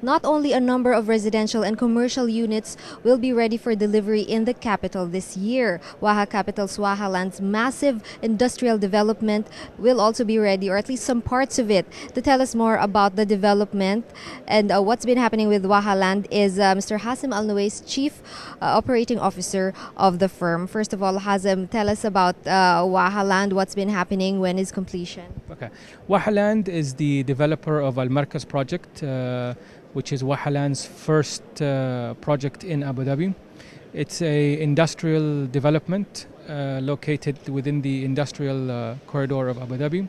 not only a number of residential and commercial units will be ready for delivery in the capital this year. Waha Capital's Waha Land's massive industrial development will also be ready, or at least some parts of it. To tell us more about the development and what's been happening with Waha Land is Mr. Hasim Al-Nuwais, Chief Operating Officer of the firm. First of all, Hasim, tell us about Waha Land, what's been happening, when is completion? Okay. Waha Land is the developer of Al Markaz project, which is Waha Land's first project in Abu Dhabi. It's a industrial development located within the industrial corridor of Abu Dhabi.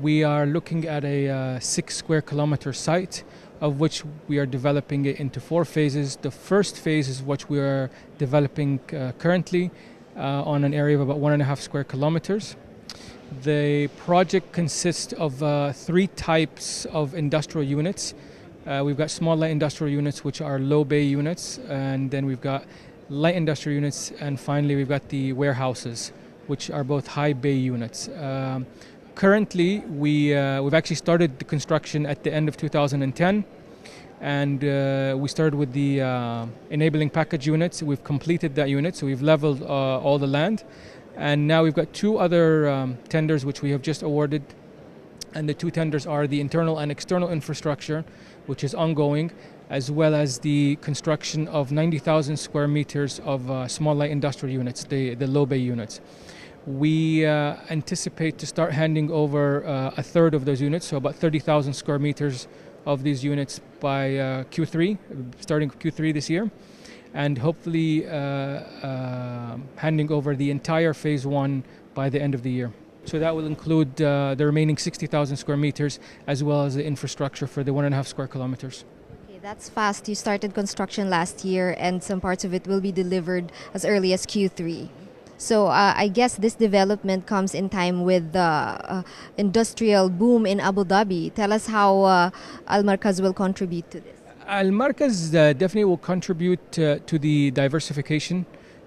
We are looking at a 6 square kilometer site, of which we are developing it into 4 phases. The first phase is what we are developing currently on an area of about 1.5 square kilometers. The project consists of 3 types of industrial units. We've got small light industrial units, which are low bay units, and then we've got light industrial units, and finally we've got the warehouses, which are both high bay units. Currently, we've actually started the construction at the end of 2010, and we started with the enabling package units. We've completed that unit, so we've leveled all the land, and now we've got 2 other tenders which we have just awarded, and the 2 tenders are the internal and external infrastructure, which is ongoing, as well as the construction of 90,000 square meters of small light industrial units, the low bay units. We anticipate to start handing over a third of those units, so about 30,000 square meters of these units by Q3, starting Q3 this year, and hopefully handing over the entire phase 1 by the end of the year. So that will include the remaining 60,000 square meters, as well as the infrastructure for the 1.5 square kilometers. Okay, that's fast. You started construction last year, and some parts of it will be delivered as early as Q3. So I guess this development comes in time with the industrial boom in Abu Dhabi. Tell us how Al Markaz will contribute to this. Al Markaz definitely will contribute to the diversification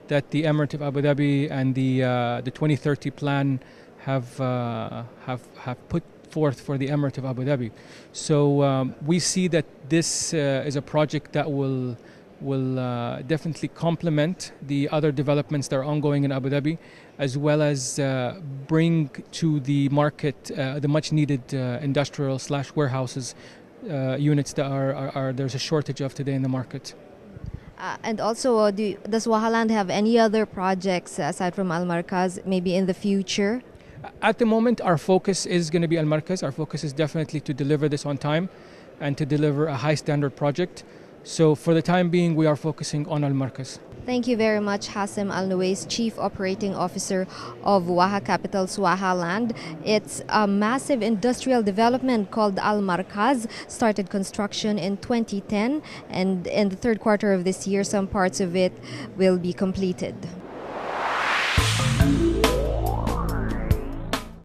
that the Emirate of Abu Dhabi and the 2030 plan have put forth for the Emirate of Abu Dhabi. So we see that this is a project that will definitely complement the other developments that are ongoing in Abu Dhabi, as well as bring to the market the much needed industrial / warehouses units that are there's a shortage of today in the market. And also, does Waha Land have any other projects aside from Al Markaz, maybe in the future? At the moment, our focus is going to be Al Markaz. Our focus is definitely to deliver this on time and to deliver a high standard project. So for the time being, we are focusing on Al Markaz. Thank you very much, Hasim Al-Nuwais, Chief Operating Officer of Waha Capital's Waha Land. It's a massive industrial development called Al Markaz. Started construction in 2010, and in the 3rd quarter of this year, some parts of it will be completed.